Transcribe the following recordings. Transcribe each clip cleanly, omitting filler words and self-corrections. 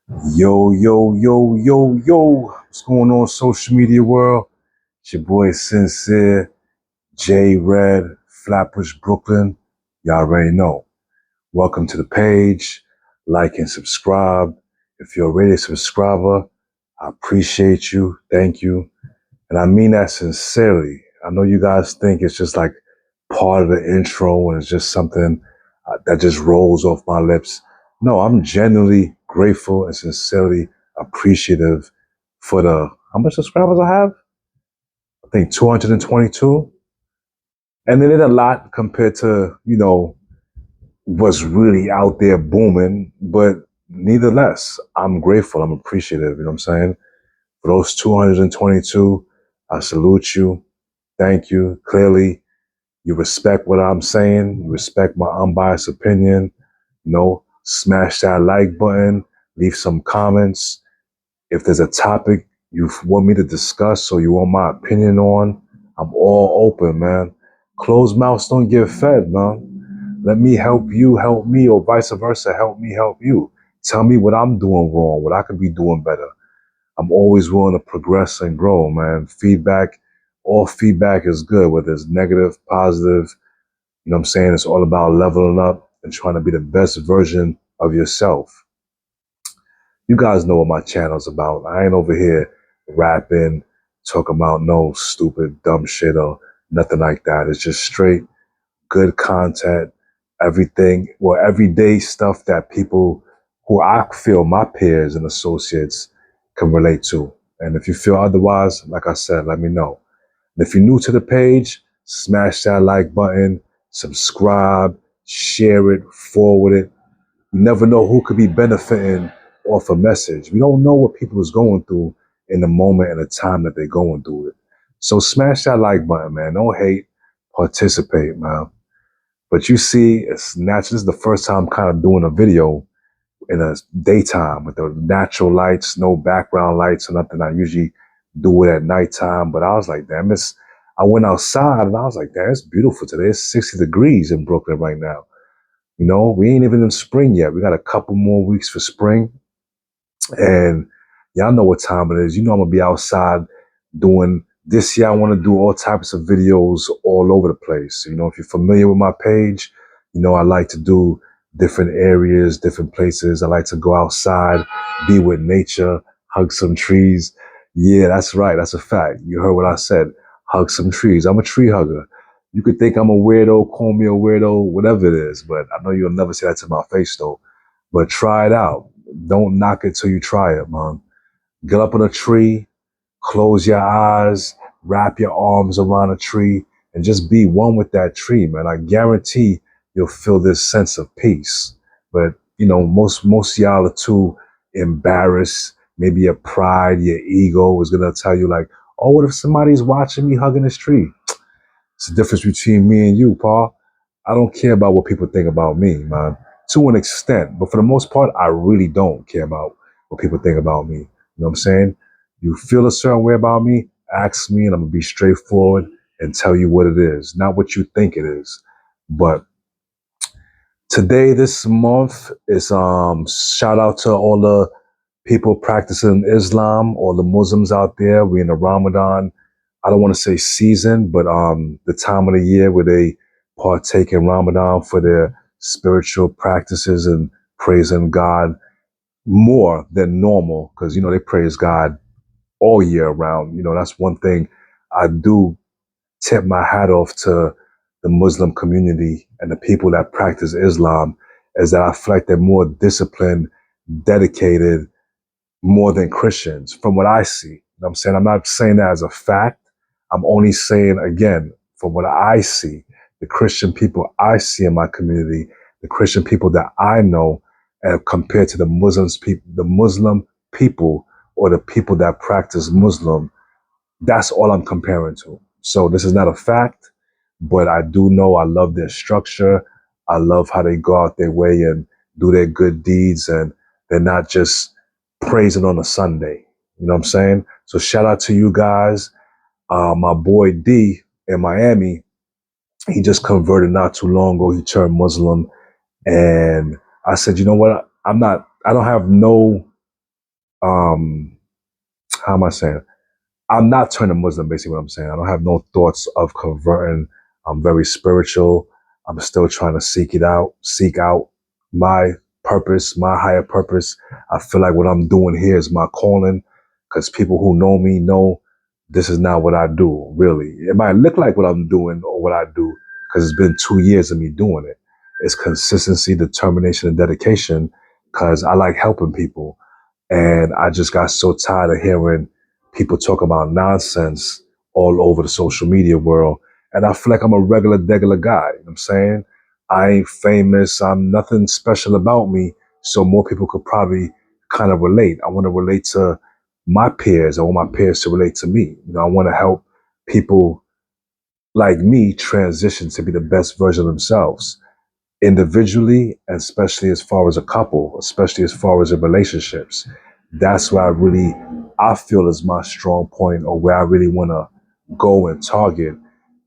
Yo, yo, yo, yo, yo. What's going on, social media world? It's your boy Sincere, J Red, Flatbush, Brooklyn. Y'all already know. Welcome to the page. Like and subscribe. If you're already a subscriber, I appreciate you. Thank you. And I mean that sincerely. I know you guys think it's just like part of the intro and it's just something that just rolls off my lips. No, I'm genuinely grateful and sincerely appreciative for how much subscribers I have? I think 222. And it ain't a lot compared to, what's really out there booming. But nevertheless, I'm grateful. I'm appreciative. You know what I'm saying? For those 222, I salute you. Thank you. Clearly, you respect what I'm saying. You respect my unbiased opinion. Smash that like button. Leave some comments. If there's a topic you want me to discuss or you want my opinion on, I'm all open, man. Closed mouths don't get fed, man. Let me help you, help me, or vice versa. Help me, help you. Tell me what I'm doing wrong, what I could be doing better. I'm always willing to progress and grow, man. All feedback is good, whether it's negative, positive. You know what I'm saying? It's all about leveling up and trying to be the best version of yourself. You guys know what my channel's about. I ain't over here rapping, talking about no stupid, dumb shit or nothing like that. It's just straight good content, everyday stuff that people who I feel my peers and associates can relate to. And if you feel otherwise, like I said, let me know. And if you're new to the page, smash that like button, subscribe, share it, forward it. You never know who could be benefiting off a message. We don't know what people is going through in the moment and the time that they're going through it. So smash that like button, man. Don't hate, participate, man. But you see, it's natural. This is the first time I'm kind of doing a video in a daytime with the natural lights, no background lights or nothing. I usually do it at nighttime, but I was like, damn, I went outside and I was like, damn, it's beautiful today. It's 60 degrees in Brooklyn right now. We ain't even in spring yet. We got a couple more weeks for spring. And y'all know what time it is. I'm going to be outside doing this year. I want to do all types of videos all over the place. If you're familiar with my page, I like to do different areas, different places. I like to go outside, be with nature, hug some trees. Yeah, that's right. That's a fact. You heard what I said. Hug some trees. I'm a tree hugger. You could think I'm a weirdo, call me a weirdo, whatever it is, but I know you'll never say that to my face though. But try it out. Don't knock it till you try it, man. Get up on a tree, close your eyes, wrap your arms around a tree, and just be one with that tree, man. I guarantee you'll feel this sense of peace. But most of y'all are too embarrassed. Maybe your pride, your ego is gonna tell you like, "Oh, what if somebody's watching me hugging this tree?" It's the difference between me and you, Paul. I don't care about what people think about me, man. To an extent, but for the most part, I really don't care about what people think about me. You know what I'm saying? You feel a certain way about me, ask me, and I'm gonna be straightforward and tell you what it is, not what you think it is. But today, this month is shout out to all the people practicing Islam, all the Muslims out there. We're in the Ramadan. I don't want to say season, but the time of the year where they partake in Ramadan for their spiritual practices and praising God more than normal, because they praise God all year round. That's one thing I do tip my hat off to the Muslim community and the people that practice Islam, is that I feel like they're more disciplined, dedicated, more than Christians from what I see. You know what I'm saying? I'm not saying that as a fact. I'm only saying, again, from what I see, the Christian people I see in my community, the Christian people that I know, compared to the Muslim people or the people that practice Muslim, that's all I'm comparing to. So this is not a fact, but I do know I love their structure. I love how they go out their way and do their good deeds, and they're not just praising on a Sunday. You know what I'm saying? So shout out to you guys. My boy D in Miami, he just converted not too long ago. He turned Muslim. And I said, you know what? I don't have no um, how am I saying? I'm not turning Muslim, basically what I'm saying. I don't have no thoughts of converting. I'm very spiritual. I'm still trying to seek out my purpose, my higher purpose. I feel like what I'm doing here is my calling because people who know me know this is not what I do, really. It might look like what I'm doing or what I do because it's been 2 years of me doing it. It's consistency, determination, and dedication because I like helping people. And I just got so tired of hearing people talk about nonsense all over the social media world. And I feel like I'm a degular guy. You know what I'm saying? I ain't famous. I'm nothing special about me. So more people could probably kind of relate. I want to relate to my peers. I want my peers to relate to me. You know, I want to help people like me transition to be the best version of themselves individually, and especially as far as a couple, especially as far as in relationships. That's where I feel is my strong point, or where I really want to go and target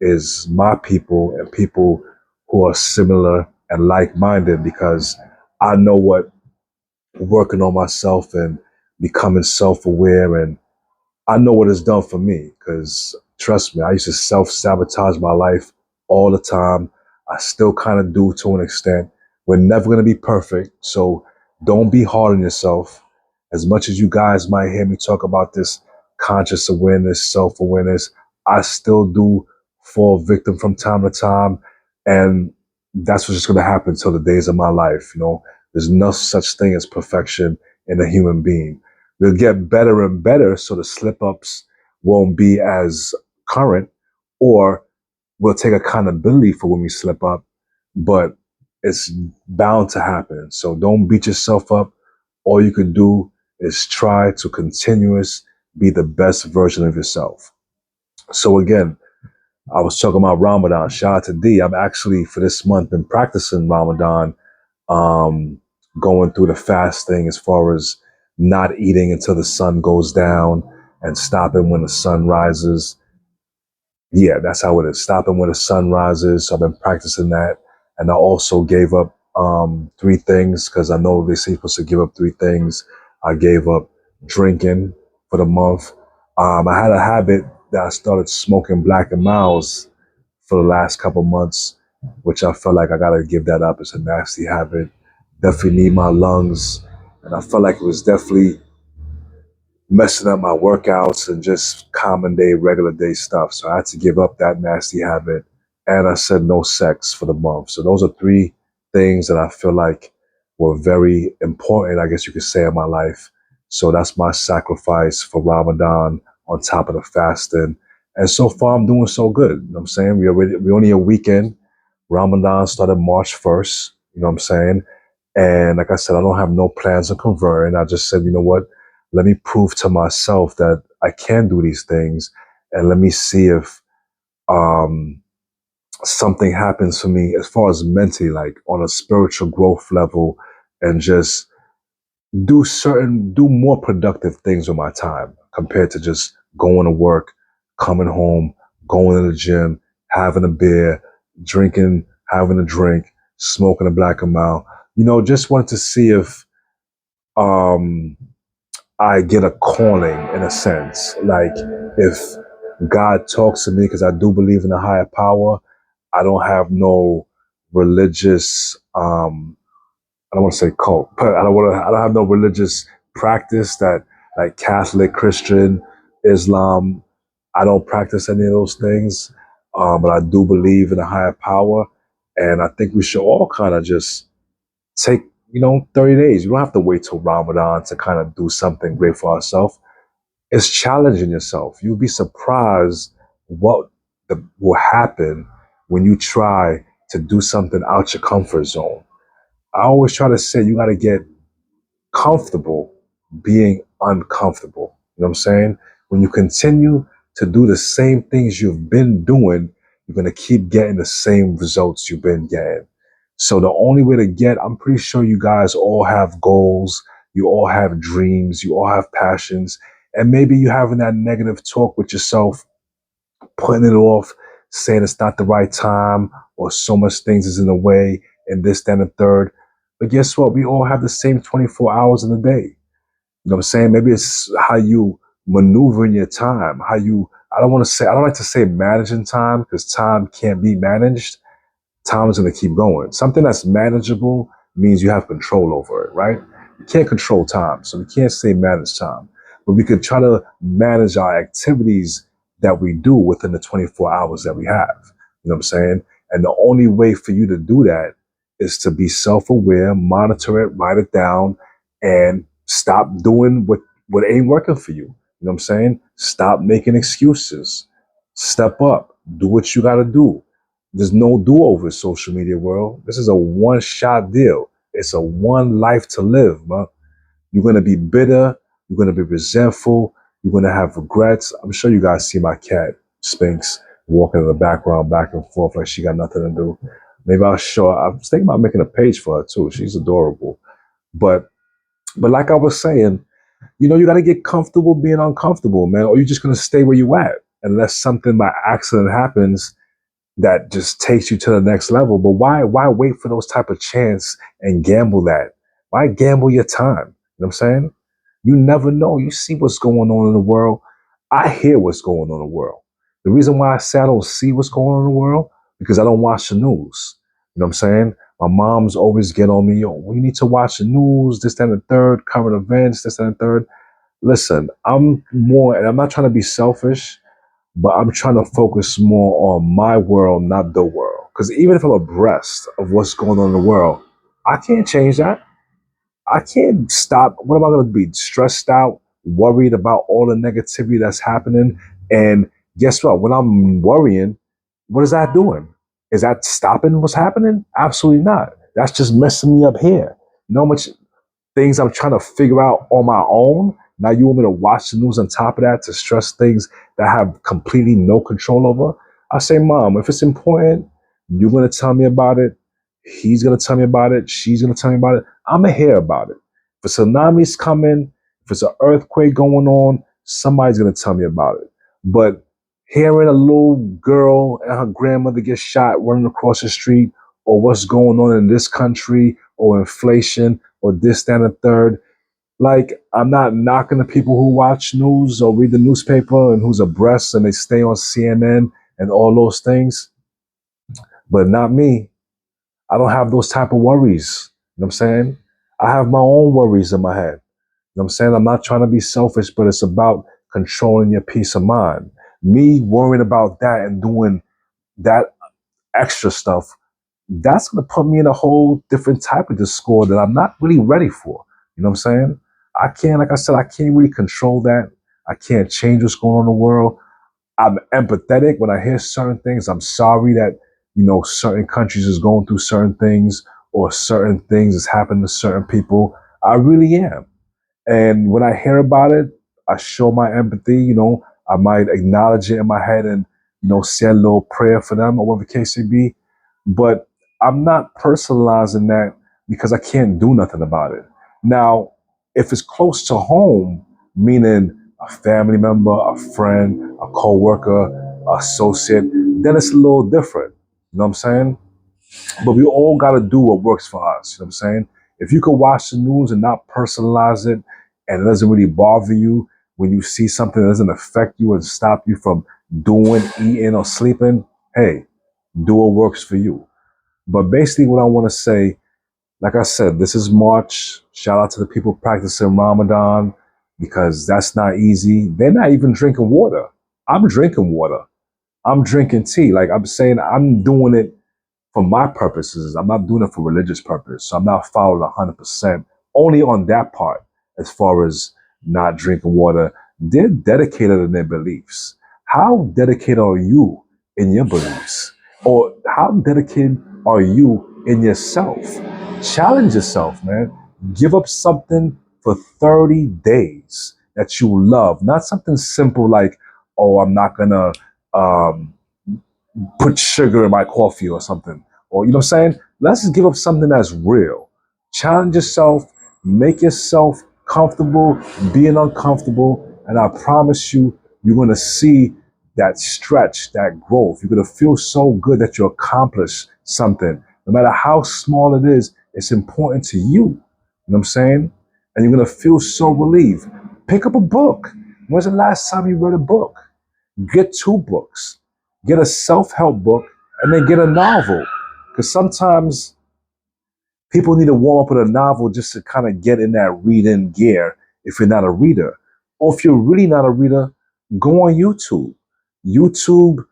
is my people and people who are similar and like-minded, because I know what working on myself and becoming self-aware, and I know what it's done for me, because trust me, I used to self sabotage my life all the time. I still kind of do to an extent. We're never going to be perfect. So don't be hard on yourself. As much as you guys might hear me talk about this conscious awareness, self awareness, I still do fall victim from time to time. And that's what's just going to happen till the days of my life. You know, there's no such thing as perfection in a human being. We'll get better and better so the slip ups won't be as current, or we'll take accountability for when we slip up, but it's bound to happen. So don't beat yourself up. All you can do is try to continuous be the best version of yourself. So again, I was talking about Ramadan. Shout out to D. I'm actually for this month been practicing Ramadan, um, going through the fasting as far as not eating until the sun goes down and stopping when the sun rises. Yeah, that's how it is. Stopping when the sun rises. So I've been practicing that. And I also gave up three things because I know they say you're supposed to give up three things. I gave up drinking for the month. I had a habit that I started smoking Black and Miles for the last couple months, which I felt like I gotta give that up. It's a nasty habit. Definitely need my lungs. And I felt like it was definitely messing up my workouts and just common day, regular day stuff. So I had to give up that nasty habit. And I said no sex for the month. So those are three things that I feel like were very important, I guess you could say, in my life. So that's my sacrifice for Ramadan on top of the fasting. And so far I'm doing so good. You know what I'm saying? We're only a weekend. Ramadan started March 1st. You know what I'm saying? And like I said, I don't have no plans of converting. I just said, you know what? Let me prove to myself that I can do these things, and let me see if um, something happens for me as far as mentally, like on a spiritual growth level, and just do more productive things with my time compared to just going to work, coming home, going to the gym, having a beer, drinking, having a drink, smoking a Black and Mild. You know, just wanted to see if um, I get a calling in a sense. Like if God talks to me, because I do believe in a higher power, I don't have no religious I don't want to say cult, but I don't have no religious practice that like Catholic, Christian, Islam. I don't practice any of those things. But I do believe in a higher power. And I think we should all kind of just take, 30 days. You don't have to wait till Ramadan to kind of do something great for ourselves. It's challenging yourself. You'll be surprised what will happen when you try to do something out your comfort zone. I always try to say you got to get comfortable being uncomfortable. You know what I'm saying? When you continue to do the same things you've been doing, you're going to keep getting the same results you've been getting. So the only way to get, I'm pretty sure you guys all have goals, you all have dreams, you all have passions, and maybe you're having that negative talk with yourself, putting it off, saying it's not the right time, or so much things is in the way, and this, that, and the third. But guess what? We all have the same 24 hours in a day. You know what I'm saying? Maybe it's how you maneuver in your time, how you, I don't like to say managing time because time can't be managed. Time is going to keep going. Something that's manageable means you have control over it, right? You can't control time, so we can't say manage time. But we could try to manage our activities that we do within the 24 hours that we have. You know what I'm saying? And the only way for you to do that is to be self-aware, monitor it, write it down, and stop doing what ain't working for you. You know what I'm saying? Stop making excuses. Step up. Do what you got to do. There's no do-over, social media world. This is a one-shot deal. It's a one life to live, man. You're gonna be bitter. You're gonna be resentful. You're gonna have regrets. I'm sure you guys see my cat Sphinx walking in the background, back and forth like she got nothing to do. Maybe I'll show her. I was thinking about making a page for her too. She's adorable. But like I was saying, you gotta get comfortable being uncomfortable, man. Or you're just gonna stay where you at unless something by accident happens that just takes you to the next level. But why wait for those type of chance and gamble that? Why gamble your time? You know what I'm saying? You never know. You see what's going on in the world. I hear what's going on in the world. The reason why I say I don't see what's going on in the world, because I don't watch the news. You know what I'm saying? My mom's always get on me, yo, we need to watch the news, this, that, and the third, current events, this, that, and the third. Listen, I'm more, and I'm not trying to be selfish, but I'm trying to focus more on my world, not the world. Because even if I'm abreast of what's going on in the world, I can't change that. I can't stop. What am I going to be stressed out, worried about all the negativity that's happening? And guess what? When I'm worrying, what is that doing? Is that stopping what's happening? Absolutely not. That's just messing me up here. You know how much things I'm trying to figure out on my own. Now you want me to watch the news on top of that to stress things that I have completely no control over? I say, Mom, if it's important, you're gonna tell me about it. He's gonna tell me about it. She's gonna tell me about it. I'm gonna hear about it. If a tsunami's coming, if it's an earthquake going on, somebody's gonna tell me about it. But hearing a little girl and her grandmother get shot running across the street, or what's going on in this country, or inflation, or this, that, and the third. Like, I'm not knocking the people who watch news or read the newspaper and who's abreast and they stay on CNN and all those things, but not me. I don't have those type of worries. You know what I'm saying? I have my own worries in my head. You know what I'm saying? I'm not trying to be selfish, but it's about controlling your peace of mind. Me worrying about that and doing that extra stuff, that's going to put me in a whole different type of discord that I'm not really ready for. You know what I'm saying? I can't, like I said, I can't really control that. I can't change what's going on in the world. I'm empathetic when I hear certain things. I'm sorry that, certain countries is going through certain things or certain things is happening to certain people. I really am. And when I hear about it, I show my empathy. I might acknowledge it in my head and, say a little prayer for them or whatever the case may be. But I'm not personalizing that because I can't do nothing about it. Now, if it's close to home, meaning a family member, a friend, a coworker, associate, then it's a little different. You know what I'm saying? But we all got to do what works for us. You know what I'm saying? If you could watch the news and not personalize it and it doesn't really bother you when you see something that doesn't affect you and stop you from doing, eating, or sleeping, hey, do what works for you. But basically, what I want to say, like I said, this is March. Shout out to the people practicing Ramadan because that's not easy. They're not even drinking water. I'm drinking water. I'm drinking tea. Like I'm saying, I'm doing it for my purposes. I'm not doing it for religious purpose. So I'm not following 100% only on that part as far as not drinking water. They're dedicated in their beliefs. How dedicated are you in your beliefs? Or how dedicated are you in yourself? Challenge yourself, man. Give up something for 30 days that you love. Not something simple like, oh, I'm not going to put sugar in my coffee or something. Or, you know what I'm saying? Let's just give up something that's real. Challenge yourself, make yourself comfortable, being uncomfortable, and I promise you, you're going to see that stretch, that growth. You're going to feel so good that you accomplished something. No matter how small it is, it's important to you. You know what I'm saying? and you're going to feel so relieved. Pick up a book. When's the last time you read a book? Get 2 books. Get a self-help book and then get a novel. Because sometimes people need to warm up with a novel just to kind of get in that reading gear if you're not a reader. Or if you're really not a reader, go on YouTube. YouTube,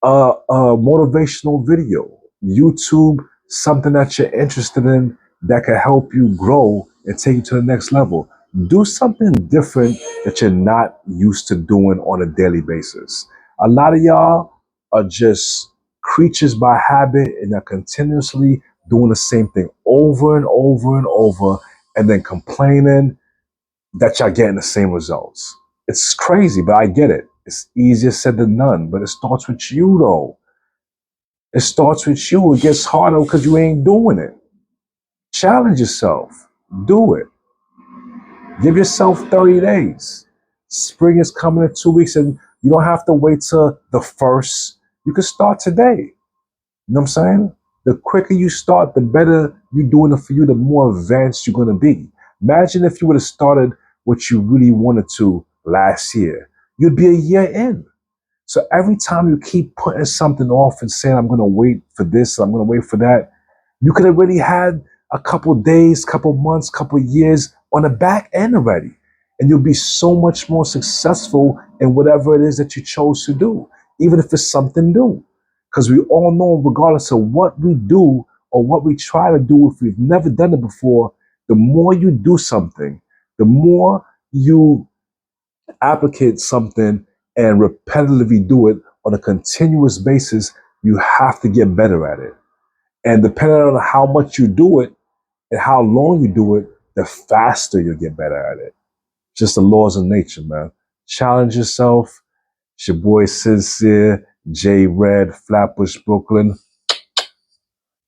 motivational video. YouTube, something that you're interested in that can help you grow and take you to the next level. Do something different that you're not used to doing on a daily basis. A lot of y'all are just creatures by habit and are continuously doing the same thing over and over and over and then complaining that y'all getting the same results. It's crazy, but I get it. It's easier said than done, but it starts with you though. It starts with you. It gets harder because you ain't doing it. Challenge yourself. Do it. Give yourself 30 days. Spring is coming in 2 weeks, and you don't have to wait till the first. You can start today. You know what I'm saying? The quicker you start, the better you're doing it for you, the more advanced you're going to be. Imagine if you would have started what you really wanted to last year. You'd be a year in. So every time you keep putting something off and saying, I'm going to wait for this, I'm going to wait for that, you could have already had a couple days, couple months, couple years on the back end already. And you'll be so much more successful in whatever it is that you chose to do, even if it's something new. Because we all know, regardless of what we do or what we try to do, if we've never done it before, the more you do something, the more you applicate something and repetitively do it on a continuous basis, you have to get better at it. And depending on how much you do it and how long you do it, the faster you'll get better at it. Just the laws of nature, man. Challenge yourself. It's your boy Sincere, J Red, Flatbush, Brooklyn.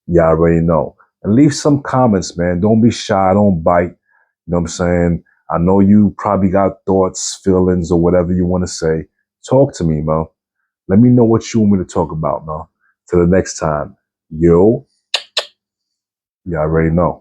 Y'all already know. And leave some comments, man. Don't be shy. Don't bite. You know what I'm saying? I know you probably got thoughts, feelings, or whatever you want to say. Talk to me, man. Let me know what you want me to talk about, man. Till the next time. Yo, y'all already know.